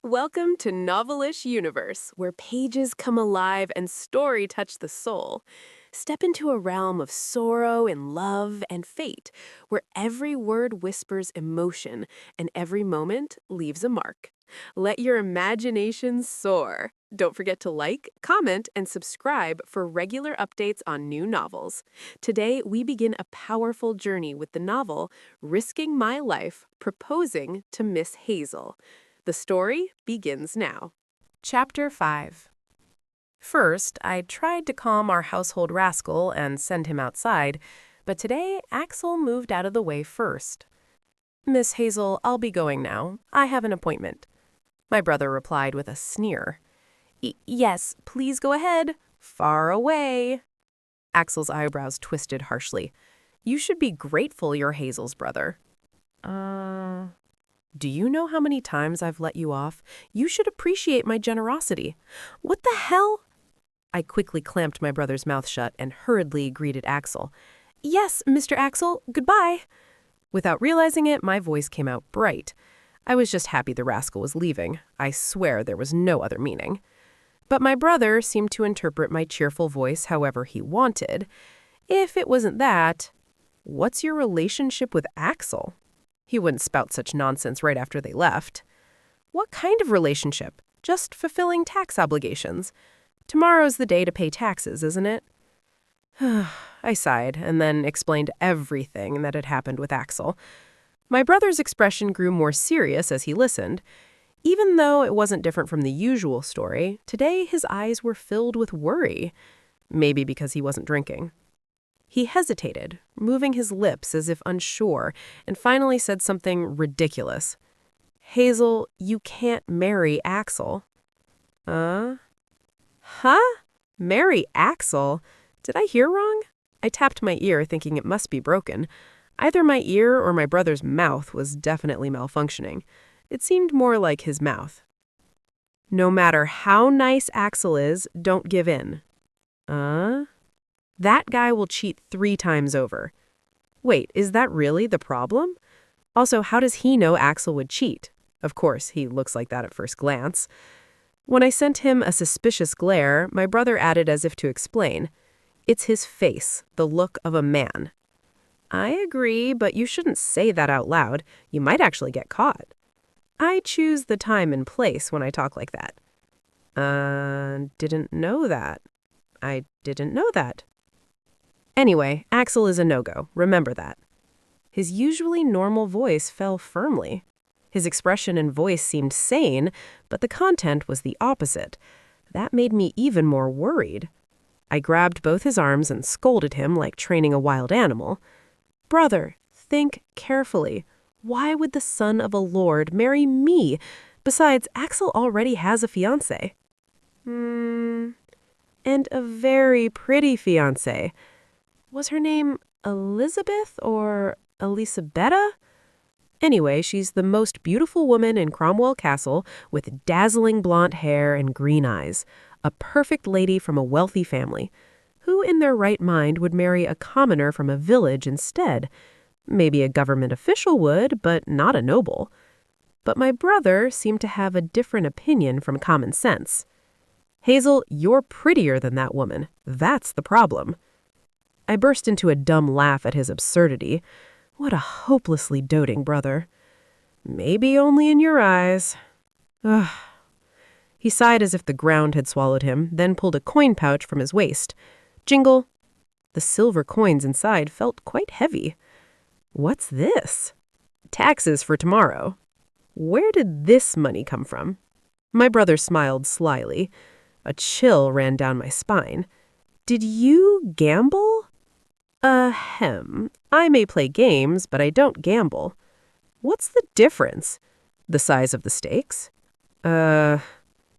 Welcome to Novelish Universe, where pages come alive and story touch the soul. Step into a realm of sorrow and love and fate, where every word whispers emotion and every moment leaves a mark. Let your imagination soar. Don't forget to like, comment, and subscribe for regular updates on new novels. Today, we begin a powerful journey with the novel Risking My Life, Proposing to Miss Hazel. The story begins now. Chapter 5. First, I tried to calm our household rascal and send him outside, but today Axel moved out of the way first. Miss Hazel, I'll be going now. I have an appointment. My brother replied with a sneer. Yes, please go ahead. Far away. Axel's eyebrows twisted harshly. You should be grateful you're Hazel's brother. Do you know how many times I've let you off? You should appreciate my generosity. What the hell? I quickly clamped my brother's mouth shut and hurriedly greeted Axel. Yes, Mr. Axel, goodbye. Without realizing it, my voice came out bright. I was just happy the rascal was leaving. I swear there was no other meaning. But my brother seemed to interpret my cheerful voice however he wanted. If it wasn't that, what's your relationship with Axel? He wouldn't spout such nonsense right after they left. What kind of relationship? Just fulfilling tax obligations. Tomorrow's the day to pay taxes, isn't it? I sighed and then explained everything that had happened with Axel. My brother's expression grew more serious as he listened. Even though it wasn't different from the usual story, today his eyes were filled with worry. Maybe because he wasn't drinking. He hesitated, moving his lips as if unsure, and finally said something ridiculous. Hazel, you can't marry Axel. Huh? Marry Axel? Did I hear wrong? I tapped my ear thinking it must be broken. Either my ear or my brother's mouth was definitely malfunctioning. It seemed more like his mouth. No matter how nice Axel is, don't give in. That guy will cheat 3 times over. Wait, is that really the problem? Also, how does he know Axel would cheat? Of course, he looks like that at first glance. When I sent him a suspicious glare, my brother added as if to explain. It's his face, the look of a man. I agree, but you shouldn't say that out loud. You might actually get caught. I choose the time and place when I talk like that. Didn't know that. I didn't know that. Anyway, Axel is a no-go. Remember that. His usually normal voice fell firmly. His expression and voice seemed sane, but the content was the opposite. That made me even more worried. I grabbed both his arms and scolded him like training a wild animal. Brother, think carefully. Why would the son of a lord marry me? Besides, Axel already has a fiancé. And a very pretty fiancé. Was her name Elizabeth or Elisabetta? Anyway, she's the most beautiful woman in Cromwell Castle with dazzling blonde hair and green eyes. A perfect lady from a wealthy family. Who in their right mind would marry a commoner from a village instead? Maybe a government official would, but not a noble. But my brother seemed to have a different opinion from common sense. Hazel, you're prettier than that woman. That's the problem. I burst into a dumb laugh at his absurdity. What a hopelessly doting brother. Maybe only in your eyes. Ugh. He sighed as if the ground had swallowed him, then pulled a coin pouch from his waist. Jingle. The silver coins inside felt quite heavy. What's this? Taxes for tomorrow. Where did this money come from? My brother smiled slyly. A chill ran down my spine. Did you gamble? I may play games, but I don't gamble. What's the difference? The size of the stakes?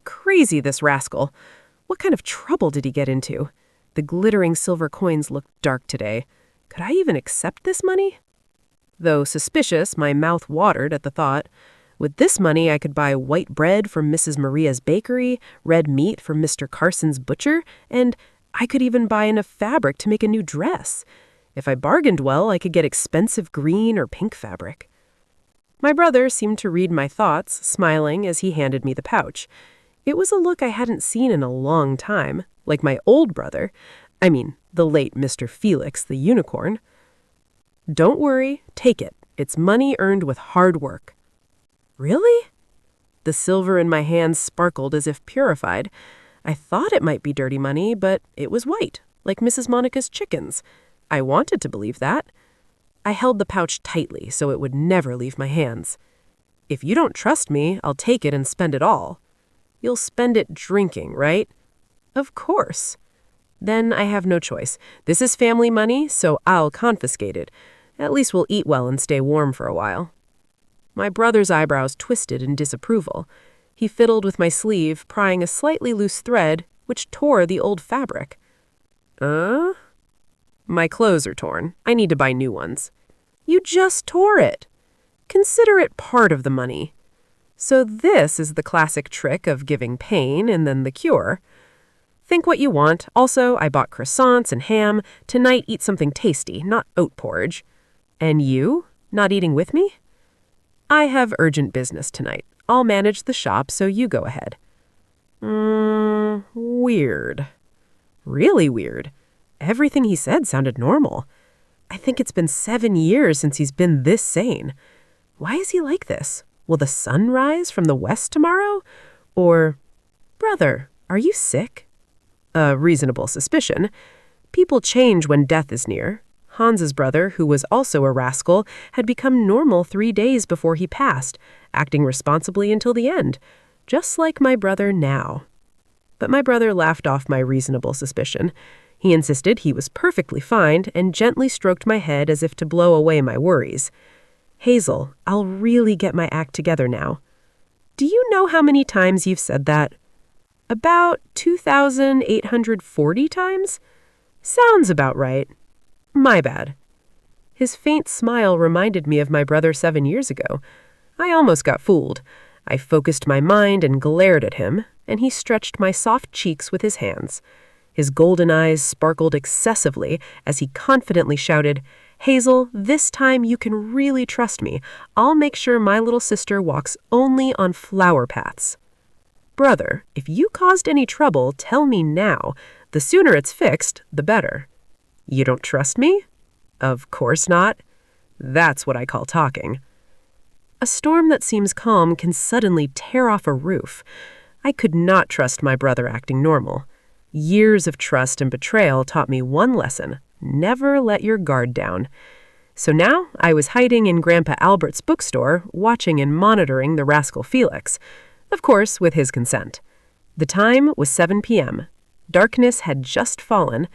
Crazy, this rascal. What kind of trouble did he get into? The glittering silver coins looked dark today. Could I even accept this money? Though suspicious, my mouth watered at the thought. With this money, I could buy white bread from Mrs. Maria's bakery, red meat from Mr. Carson's butcher, and I could even buy enough fabric to make a new dress. If I bargained well, I could get expensive green or pink fabric. My brother seemed to read my thoughts, smiling as he handed me the pouch. It was a look I hadn't seen in a long time, like my old brother. I mean, the late Mr. Felix, the unicorn. Don't worry, take it. It's money earned with hard work. Really? The silver in my hands sparkled as if purified. I thought it might be dirty money, but it was white, like Mrs. Monica's chickens. I wanted to believe that. I held the pouch tightly so it would never leave my hands. If you don't trust me, I'll take it and spend it all. You'll spend it drinking, right? Of course. Then I have no choice. This is family money, so I'll confiscate it. At least we'll eat well and stay warm for a while. My brother's eyebrows twisted in disapproval. He fiddled with my sleeve, prying a slightly loose thread, which tore the old fabric. My clothes are torn. I need to buy new ones. You just tore it. Consider it part of the money. So this is the classic trick of giving pain and then the cure. Think what you want. Also, I bought croissants and ham. Tonight, eat something tasty, not oat porridge. And you? Not eating with me? I have urgent business tonight. I'll manage the shop, so you go ahead. Weird. Really weird. Everything he said sounded normal. I think it's been 7 years since he's been this sane. Why is he like this? Will the sun rise from the west tomorrow? Or, brother, are you sick? A reasonable suspicion. People change when death is near. Hans's brother, who was also a rascal, had become normal 3 days before he passed, acting responsibly until the end, just like my brother now. But my brother laughed off my reasonable suspicion. He insisted he was perfectly fine and gently stroked my head as if to blow away my worries. Hazel, I'll really get my act together now. Do you know how many times you've said that? About 2,840 times? Sounds about right. My bad. His faint smile reminded me of my brother 7 years ago. I almost got fooled. I focused my mind and glared at him, and he stretched my soft cheeks with his hands. His golden eyes sparkled excessively as he confidently shouted, Hazel, this time you can really trust me. I'll make sure my little sister walks only on flower paths. Brother, if you caused any trouble, tell me now. The sooner it's fixed, the better. You don't trust me? Of course not. That's what I call talking. A storm that seems calm can suddenly tear off a roof. I could not trust my brother acting normal. Years of trust and betrayal taught me one lesson: never let your guard down. So now I was hiding in Grandpa Albert's bookstore, watching and monitoring the rascal Felix, of course with his consent. The time was 7 p.m. Darkness had just fallen.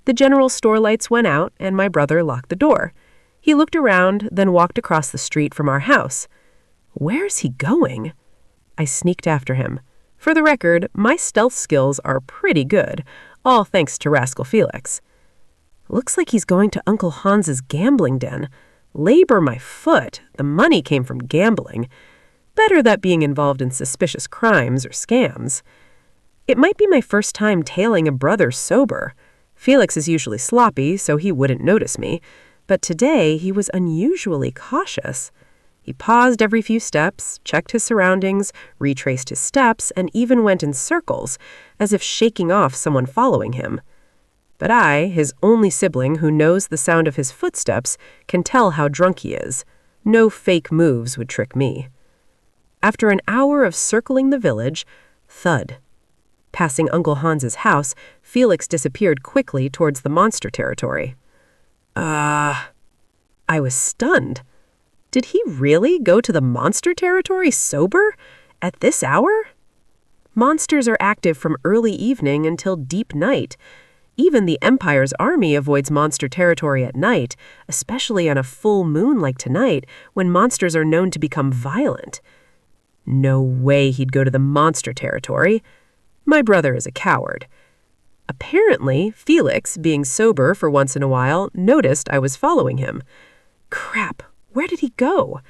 The general store lights went out, and my brother locked the door. He looked around, then walked across the street from our house. Where's he going? I sneaked after him. For the record, my stealth skills are pretty good, all thanks to Rascal Felix. Looks like he's going to Uncle Hans's gambling den. Labor my foot, the money came from gambling. Better that being involved in suspicious crimes or scams. It might be my first time tailing a brother sober. Felix is usually sloppy, so he wouldn't notice me, but today he was unusually cautious. He paused every few steps, checked his surroundings, retraced his steps, and even went in circles, as if shaking off someone following him. But I, his only sibling who knows the sound of his footsteps, can tell how drunk he is. No fake moves would trick me. After an hour of circling the village, thud. Passing Uncle Hans's house, Felix disappeared quickly towards the monster territory. I was stunned. Did he really go to the monster territory sober? At this hour? Monsters are active from early evening until deep night. Even the Empire's army avoids monster territory at night, especially on a full moon like tonight, when monsters are known to become violent. No way he'd go to the monster territory. My brother is a coward. Apparently, Felix, being sober for once in a while, noticed I was following him. Crap, where did he go?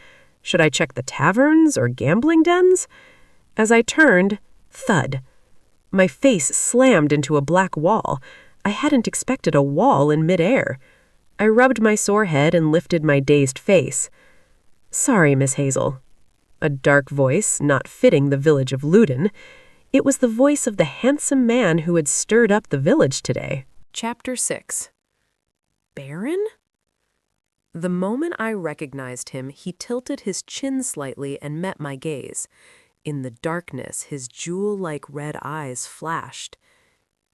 Should I check the taverns or gambling dens? As I turned, thud. My face slammed into a black wall. I hadn't expected a wall in midair. I rubbed my sore head and lifted my dazed face. Sorry, Miss Hazel. A dark voice, not fitting the village of Luden. It was the voice of the handsome man who had stirred up the village today. Chapter 6. Baron? The moment I recognized him, he tilted his chin slightly and met my gaze. In the darkness, his jewel-like red eyes flashed.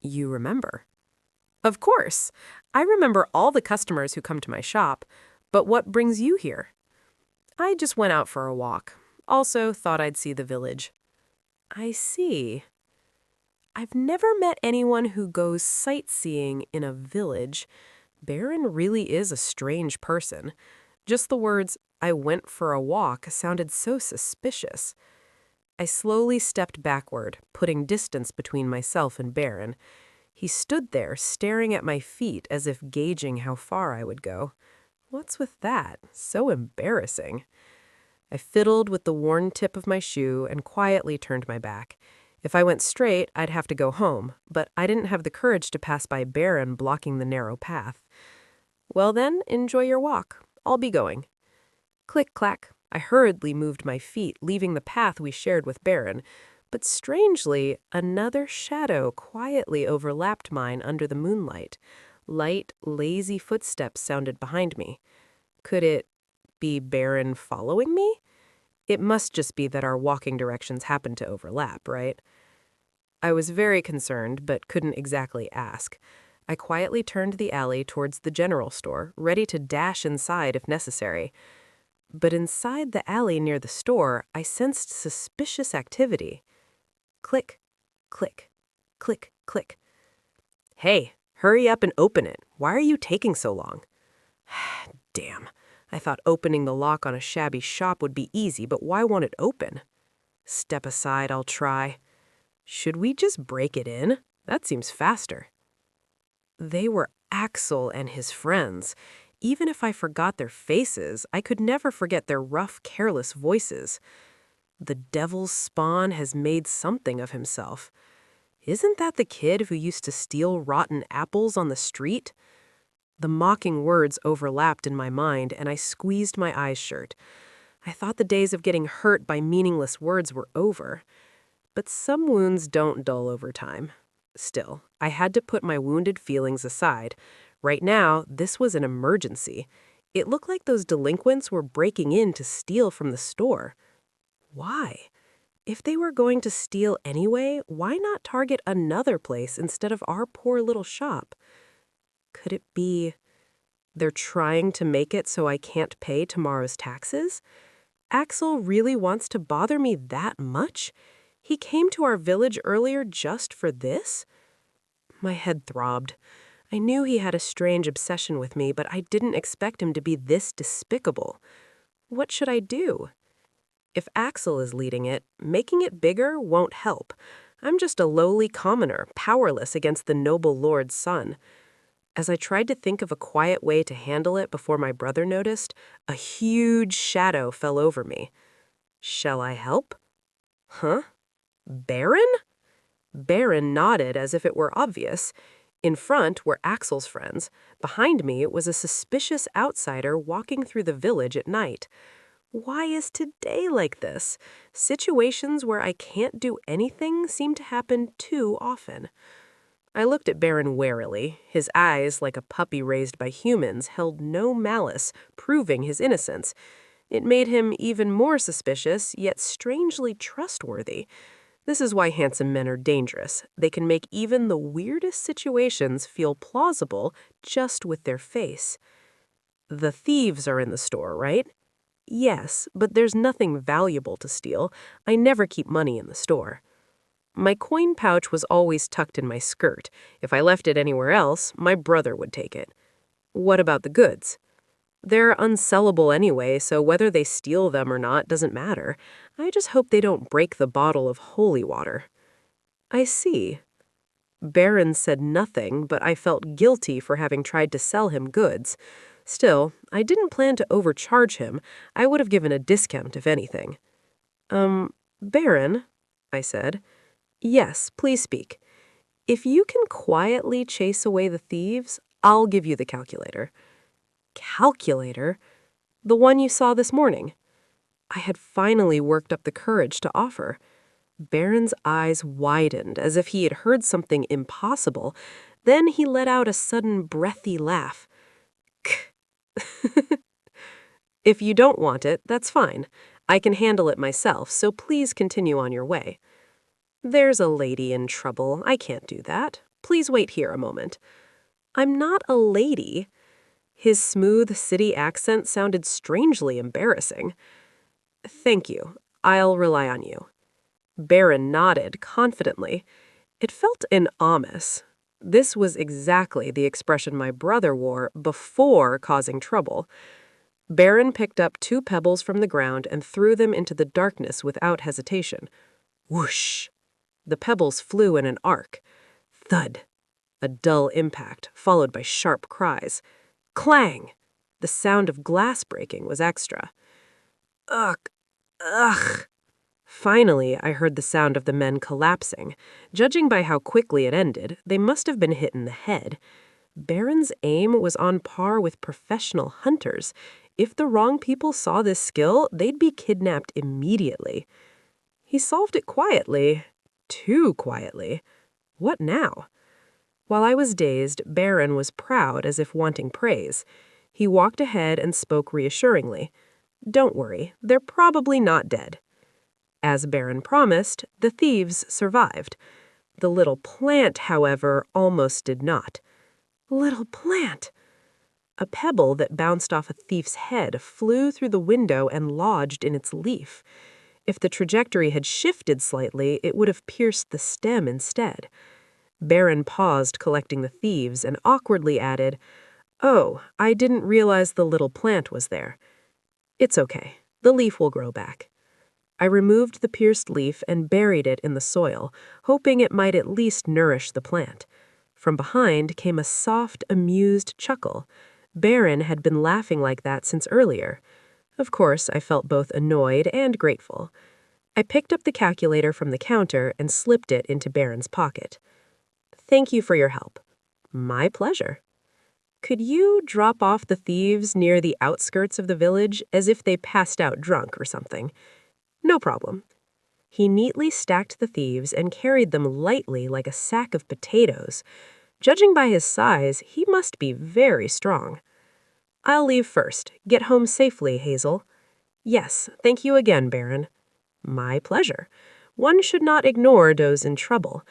You remember? Of course. I remember all the customers who come to my shop. But what brings you here? I just went out for a walk. Also thought I'd see the village. I see. I've never met anyone who goes sightseeing in a village. Baron really is a strange person. Just the words, "I went for a walk," sounded so suspicious. I slowly stepped backward, putting distance between myself and Baron. He stood there, staring at my feet as if gauging how far I would go. What's with that? So embarrassing. I fiddled with the worn tip of my shoe and quietly turned my back. If I went straight, I'd have to go home, but I didn't have the courage to pass by Baron blocking the narrow path. Well then, enjoy your walk. I'll be going. Click-clack. I hurriedly moved my feet, leaving the path we shared with Baron. But strangely, another shadow quietly overlapped mine under the moonlight. Light, lazy footsteps sounded behind me. Could it be Baron following me? It must just be that our walking directions happened to overlap, right? I was very concerned, but couldn't exactly ask. I quietly turned the alley towards the general store, ready to dash inside if necessary. But inside the alley near the store, I sensed suspicious activity. Click, click, click, click. Hey, hurry up and open it. Why are you taking so long? Damn. I thought opening the lock on a shabby shop would be easy, but why won't it open? Step aside, I'll try. Should we just break it in? That seems faster. They were Axel and his friends. Even if I forgot their faces, I could never forget their rough, careless voices. The devil's spawn has made something of himself. Isn't that the kid who used to steal rotten apples on the street? The mocking words overlapped in my mind, and I squeezed my eyes shut. I thought the days of getting hurt by meaningless words were over. But some wounds don't dull over time. Still, I had to put my wounded feelings aside. Right now, this was an emergency. It looked like those delinquents were breaking in to steal from the store. Why? If they were going to steal anyway, why not target another place instead of our poor little shop? Could it be they're trying to make it so I can't pay tomorrow's taxes? Axel really wants to bother me that much? He came to our village earlier just for this? My head throbbed. I knew he had a strange obsession with me, but I didn't expect him to be this despicable. What should I do? If Axel is leading it, making it bigger won't help. I'm just a lowly commoner, powerless against the noble lord's son. As I tried to think of a quiet way to handle it before my brother noticed, a huge shadow fell over me. Shall I help? Huh? Baron? Baron nodded as if it were obvious. In front were Axel's friends. Behind me was a suspicious outsider walking through the village at night. Why is today like this? Situations where I can't do anything seem to happen too often. I looked at Baron warily. His eyes, like a puppy raised by humans, held no malice, proving his innocence. It made him even more suspicious, yet strangely trustworthy. This is why handsome men are dangerous. They can make even the weirdest situations feel plausible just with their face. The thieves are in the store, right? Yes, but there's nothing valuable to steal. I never keep money in the store. My coin pouch was always tucked in my skirt. If I left it anywhere else, my brother would take it. What about the goods? They're unsellable anyway, so whether they steal them or not doesn't matter. I just hope they don't break the bottle of holy water. I see. Baron said nothing, but I felt guilty for having tried to sell him goods. Still, I didn't plan to overcharge him. I would have given a discount if anything. Baron, I said. Yes, please speak. If you can quietly chase away the thieves, I'll give you the calculator. Calculator? The one you saw this morning. I had finally worked up the courage to offer. Baron's eyes widened as if he had heard something impossible. Then he let out a sudden breathy laugh. If you don't want it, that's fine. I can handle it myself, so please continue on your way. There's a lady in trouble. I can't do that. Please wait here a moment. I'm not a lady. His smooth city accent sounded strangely embarrassing. Thank you. I'll rely on you. Baron nodded confidently. It felt ominous. This was exactly the expression my brother wore before causing trouble. Baron picked up 2 pebbles from the ground and threw them into the darkness without hesitation. Whoosh! The pebbles flew in an arc. Thud! A dull impact, followed by sharp cries. Clang! The sound of glass breaking was extra. Ugh! Ugh! Finally, I heard the sound of the men collapsing. Judging by how quickly it ended, they must have been hit in the head. Baron's aim was on par with professional hunters. If the wrong people saw this skill, they'd be kidnapped immediately. He solved it quietly. Too quietly. What now? While I was dazed, Baron was proud as if wanting praise. He walked ahead and spoke reassuringly. Don't worry, they're probably not dead. As Baron promised, the thieves survived. The little plant, however, almost did not. Little plant! A pebble that bounced off a thief's head flew through the window and lodged in its leaf. If the trajectory had shifted slightly, it would have pierced the stem instead. Baron paused collecting the thieves and awkwardly added, "Oh, I didn't realize the little plant was there." It's okay. The leaf will grow back. I removed the pierced leaf and buried it in the soil, hoping it might at least nourish the plant. From behind came a soft, amused chuckle. Baron had been laughing like that since earlier. Of course, I felt both annoyed and grateful. I picked up the calculator from the counter and slipped it into Baron's pocket. Thank you for your help. My pleasure. Could you drop off the thieves near the outskirts of the village as if they passed out drunk or something? No problem. He neatly stacked the thieves and carried them lightly like a sack of potatoes. Judging by his size, he must be very strong. I'll leave first. Get home safely, Hazel. Yes, thank you again, Baron. My pleasure. One should not ignore those in trouble.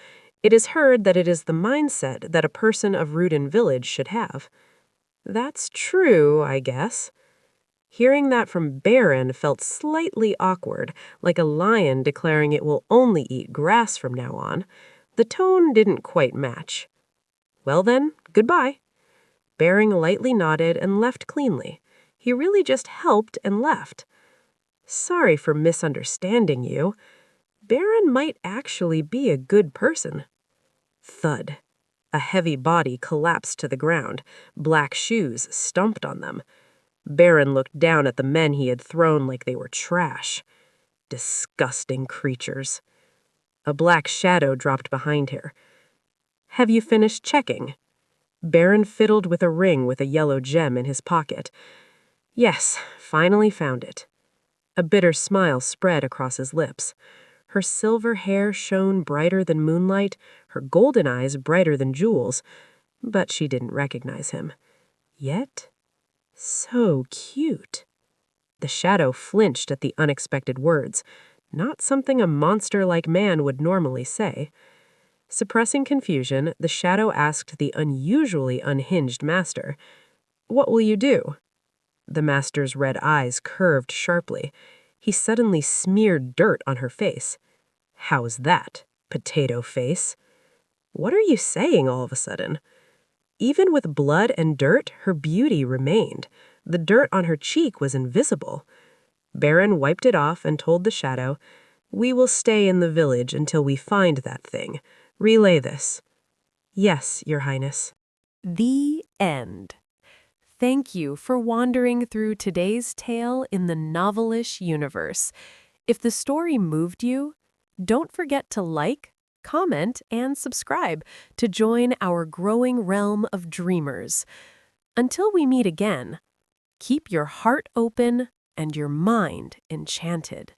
It is heard that it is the mindset that a person of Luden village should have. That's true, I guess. Hearing that from Baron felt slightly awkward, like a lion declaring it will only eat grass from now on. The tone didn't quite match. Well then, goodbye. Baron lightly nodded and left cleanly. He really just helped and left. Sorry for misunderstanding you. Baron might actually be a good person. Thud. A heavy body collapsed to the ground. Black shoes stumped on them. Baron looked down at the men he had thrown like they were trash. Disgusting creatures. A black shadow dropped behind her. Have you finished checking? Baron fiddled with a ring with a yellow gem in his pocket. Yes, finally found it. A bitter smile spread across his lips. Her silver hair shone brighter than moonlight, her golden eyes brighter than jewels, but she didn't recognize him. Yet, so cute. The shadow flinched at the unexpected words, not something a monster-like man would normally say. Suppressing confusion, the shadow asked the unusually unhinged master, "What will you do?" The master's red eyes curved sharply. He suddenly smeared dirt on her face. How's that, potato face? What are you saying all of a sudden? Even with blood and dirt, her beauty remained. The dirt on her cheek was invisible. Baron wiped it off and told the shadow, "We will stay in the village until we find that thing. Relay this." "Yes, Your Highness." The end. Thank you for wandering through today's tale in the novelish universe. If the story moved you, don't forget to like, comment, and subscribe to join our growing realm of dreamers. Until we meet again, keep your heart open, and your mind enchanted.